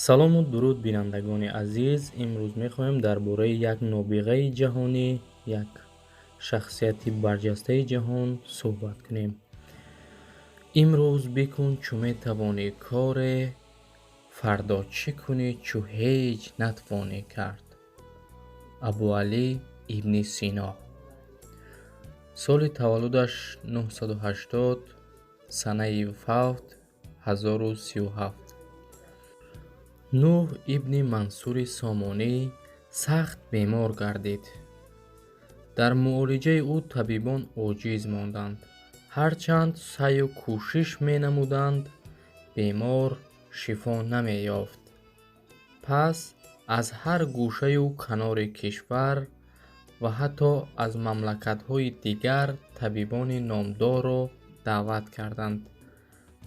салому дуруд бинандагони азиз, имрӯз мехоҳем дар бораи як нобиғаи ҷаҳонӣ, як шахсияти барҷастаи ҷаҳон суҳбат кунем. Имрӯз бикун чу метавонӣ коре, фардо чӣ кунӣ чу ҳеҷ натавонӣ кард. Абуалӣ ибни Сино. Соли таваллудаш 980, санаи вафот 1037. нӯҳ ибни Мансури Сомонӣ сахт бемор гардид. Дар муолиҷаи ӯ табибон оҷиз монданд. Ҳарчанд саъю кӯшиш менамуданд, бемор шифо намеёфт. Пас аз ҳар гӯшаю канори кишвар ва ҳатто аз мамлакатҳои дигар табибони номдорро даъват карданд,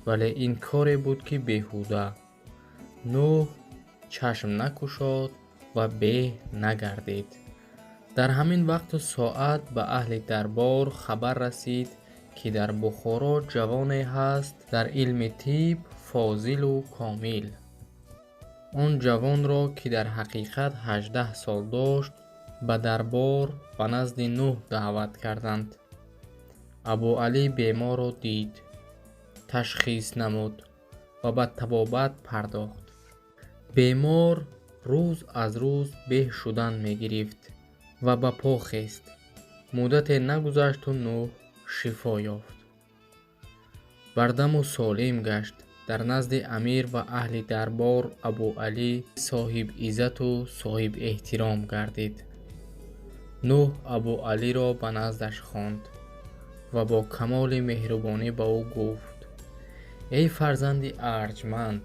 вале ин коре буд ки беҳуда. нӯҳ чашм накушод ва беҳ нагардид. Дар ҳамин вақту соат ба аҳли дарбор хабар расид, ки дар Бухоро ҷавоне ҳаст дар илми тиб фозилу комил. Он ҷавонро, ки дар ҳақиқат 18 сол дошт, ба дарбор ба назди нӯҳ даъват карданд. Абуалӣ беморро дид, ташхис намуд ва ба табобат пардохт. бемор рӯз аз рӯз беҳ шудан мегирифт ва ба по хест. муддате нагузашту нӯҳ шифо ёфт. бардаму солим гашт. дар назди амир ва аҳли дарбор Абуалӣ соҳибиззату соҳибэҳтиром гардид. нӯҳ Абуалиро ба наздаш хонд ва бо камоли меҳрубонӣ ба ӯ гуфт: эй фарзанди арҷманд,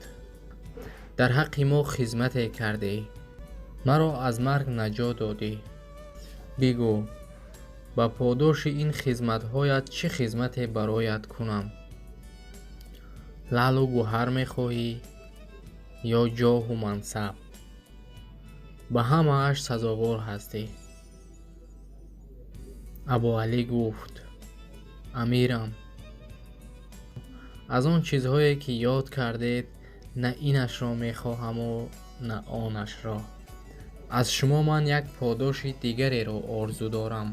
дар ҳаққи мо хизмате кардӣ, маро аз марг наҷот додӣ. бигӯ, ба подоши ин хизматҳоят чӣ хизмате бароят кунам? лаълу гӯҳар мехоҳӣ ё ҷоҳу мансаб? ба ҳамааш сазовор ҳастӣ. Абуалӣ гуфт: амирам, аз он чизҳое ки ёд кардед, на инашро мехоҳаму на онашро. аз шумо ман як подоши дигареро орзу дорам.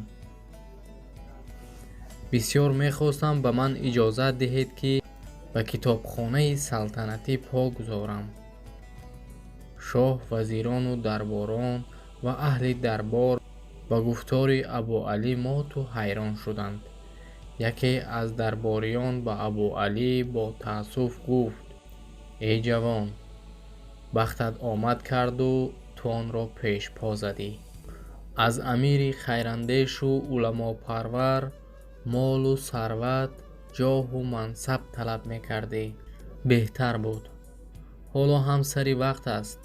бисёр мехостам ба ман иҷозат диҳед, ки ба китобхонаи салтанатӣ по гузорам. шоҳ, вазирону дарборон ва аҳли дарбор ба гуфтори Абуалӣ моту ҳайрон шуданд. яке аз дарбориён ба Абуалӣ бо таассуф гуфт: эй ҷавон, бахтат омад карду ту онро пешпо задӣ. аз амири хайрандешу уламопарвар молу сарват, ҷоҳу мансаб талаб мекардӣ. беҳтар буд. ҳоло ҳам сари вақт аст.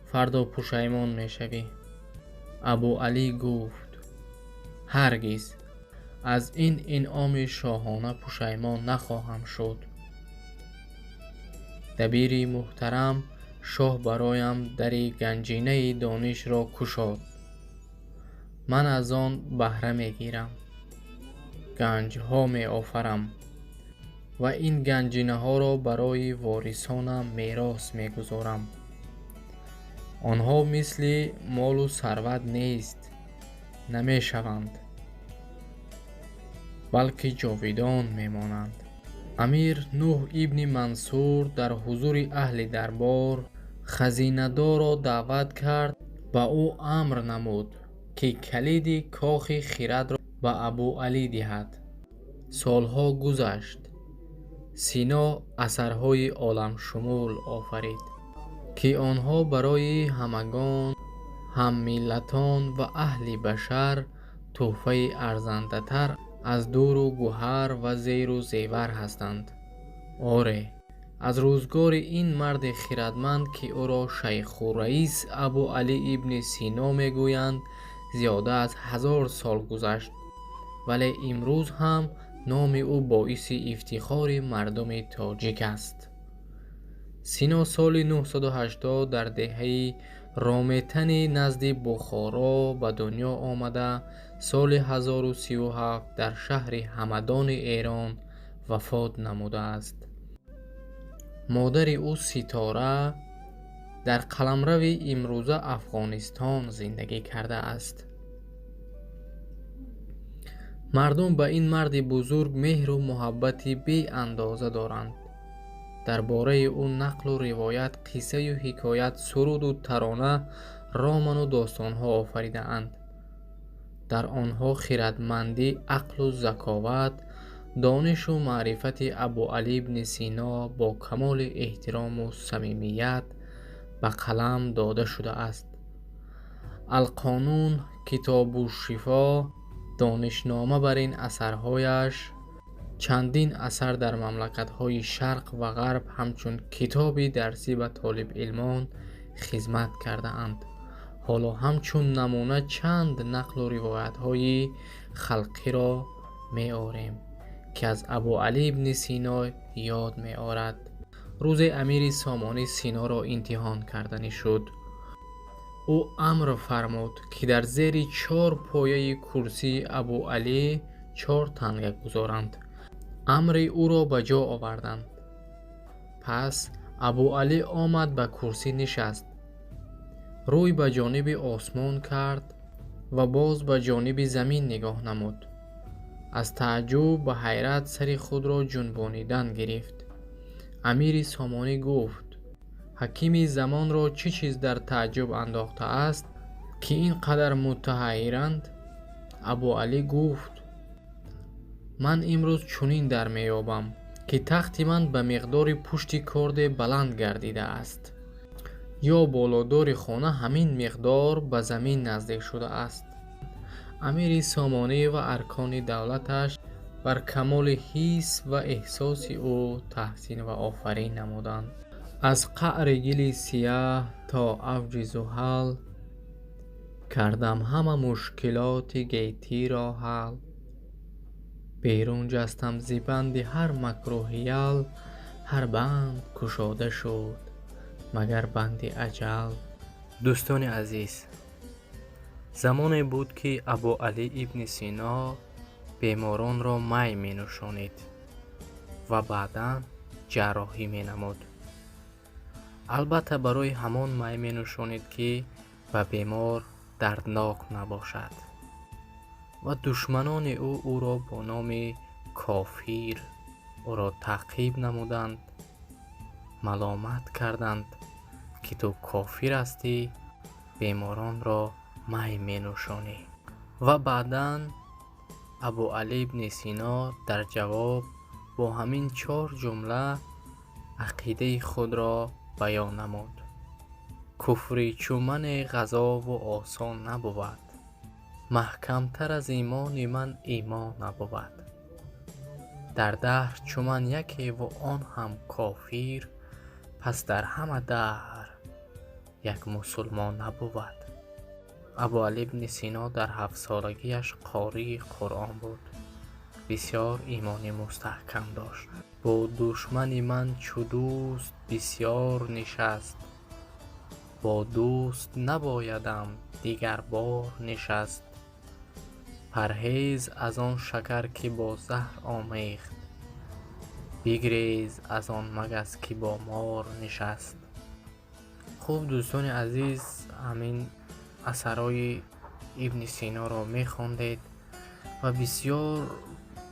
фардо пушаймон мешавӣ. Абуалӣ гуфт: ҳаргиз, аз ин инъоми шоҳона пушаймон нахоҳам шуд. дабири муҳтарам, шоҳ бароям дари ганҷинаи донишро кушод. ман аз он баҳра мегирам, ганҷҳо меофарам ва ин ганҷинаҳоро барои ворисонам мерос мегузорам. онҳо мисли молу сарват нест, намешаванд, балки ҷовидон мемонанд. амир нӯҳ ибни Мансур дар ҳузури аҳли дарбор хазинадорро даъват кард. ба ӯ амр намуд, ки калиди кохи хирадро ба Абуалӣ диҳад. солҳо гузашт. Сино асарҳои оламшумул офарид, ки онҳо барои ҳамагон, ҳаммиллатон ва аҳли башар тӯҳфаи арзандатар аз дуру гӯҳар ва зеру зевар ҳастанд. оре, аз рӯзгори ин марди хирадманд, ки ӯро шайхураис Абуалӣ ибни Сино мегӯянд, зиёда аз 1000 сол гузашт, вале имрӯз ҳам номи ӯ боиси ифтихори мардуми тоҷик аст. сино соли 980 дар деҳаи Рометани назди Бухоро ба дунё омада, соли 1037 дар шаҳри Ҳамадони Эрон вафот намудааст. модари ӯ Ситора дар қаламрави имрӯза Афғонистон зиндагӣ кардааст. мардум ба ин марди бузург меҳру муҳаббати беандоза доранд. дар бораи ӯ нақлу ривоят, қиссаю ҳикоят, суруду тарона, роману достонҳо офаридаанд. дар онҳо хиратмандӣ, ақлу заковат, донишу маърифати Абу Али ибни Сино бо камоли эҳтирому самимият ба қалам дода шудааст. Алқонун, Китобу Шифо, донишнома бар ин асарҳояш чандин асар дар мамлакатҳои Шарқ ва Ғарб ҳамчун китоби дарсӣ ба толибилмон хизмат кардаанд. ҳоло ҳамчун намуна чанд нақлу ривоятҳои халқиро меорем, ки аз Абу Али ибни Сино ёд меорад. рӯзе амири Сомонӣ Синоро имтиҳон карданӣ шуд. ӯ амр фармуд, ки дар зери 4 пояи курсии Абу Алӣ 4 танга гузоранд. амри ӯро ба ҷо оварданд. пас Абу Алӣ омад ба курсӣ нишаст. рӯй ба ҷониби осмон кард ва боз ба ҷониби замин нигоҳ намуд. аз тааҷҷуб ва ҳайрат сари худро ҷунбонидан гирифт. амири Сомонӣ гуфт: ҳакими замонро чӣ чиз дар тааҷҷуб андохтааст, ки ин қадар мутаҳайранд? Абу Алӣ гуфт: ман имрӯз чунин дар меёбам, ки тахти ман ба миқдори пушти корде баланд гардидааст. ё болодори хона ҳамин миқдор ба замин наздик шудааст. амири Сомонӣ ва аркони давлаташ бар камоли ҳис ва эҳсоси ӯ таҳсин ва офарин намуданд. аз қаъри гили сияҳ то авҷи зуҳал, кардам ҳама мушкилоти гейтиро ҳал. берун ҷастам зи банди ҳар макру ҳиял, ҳар банд кушода шуд магар банди аҷал. дӯстони азиз, замоне буд, ки Абу Али ибни Сино беморонро май менӯшонид ва баъдан ҷарроҳӣ менамуд. албатта барои ҳамон май менӯшонид, ки ба бемор дарднок набошад. ва душманони ӯ ӯро бо номи кофир ӯро таъқиб намуданд, маломат карданд, ки ту кофир ҳастӣ, беморонро май менӯшонӣ. ва баъдан Абу Али ибни Сино дар ҷавоб бо ҳамин 4 ҷумла ақидаи худро баён намуд. куфри чу мане ғазову осон набувад, маҳкамтар аз имони ман имон набувад. дар даҳр чу ман якеву он ҳам кофир, пас дар ҳама даҳр як мусулмон набувад. Абу Али ибни Сино дар 7-солагиаш қории Қуръон буд. бисёр имони мустаҳкам дошт. бо душмани ман чу дӯст бисёр нишаст, бо дӯст набоядам дигар бор нишаст. парҳез аз он шакар, ки бо заҳр омехт, бигрез аз он магаз, ки бо мор нишаст. хуб дӯстони азиз, ҳамин асарои ибни Синоро мехондед ва бисёр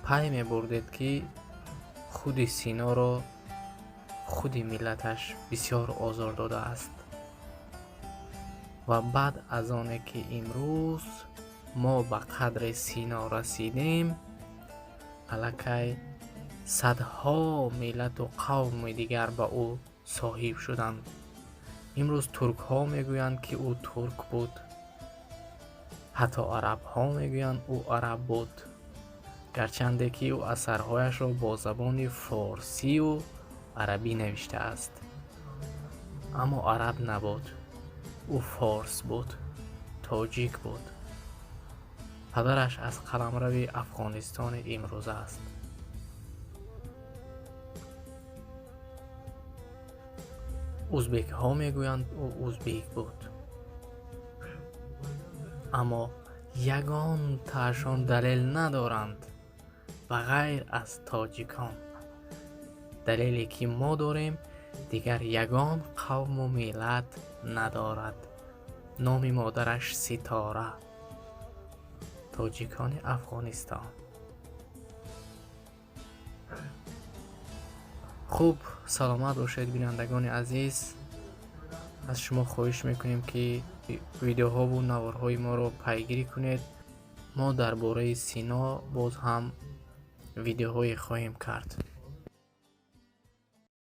пай мебурдед, ки худи Синоро худи миллаташ бисёр озор додааст. ва баъд аз оне ки имрӯз мо ба қадри Сино расидем, аллакай садҳо миллату қавми дигар ба ӯ соҳиб шуданд. имрӯз туркҳо мегӯянд, ки ӯ турк буд. ҳатто арабҳо мегӯянд ӯ араб буд, гарчанде ки ӯ асарҳояшро бо забони форсию арабӣ навиштааст. аммо араб набуд, ӯ форс буд, тоҷик буд. падараш аз қаламрави Афғонистони имрӯза аст. ӯзбекҳо мегӯянд ӯ ӯзбек буд, аммо ягонтаашон далел надоранд ба ғайр аз тоҷикон. далеле ки мо дорем, дигар ягон қавму миллат надорад, номи модараш Ситора. тоҷикони Афғонистон. хуб, саломат бошед бинандагони азиз. аз шумо хоҳиш мекунем ки видеоҳову наворҳои моро пайгирӣ кунед. мо дар бораи Сино боз ҳам видеоҳое хоҳем кард.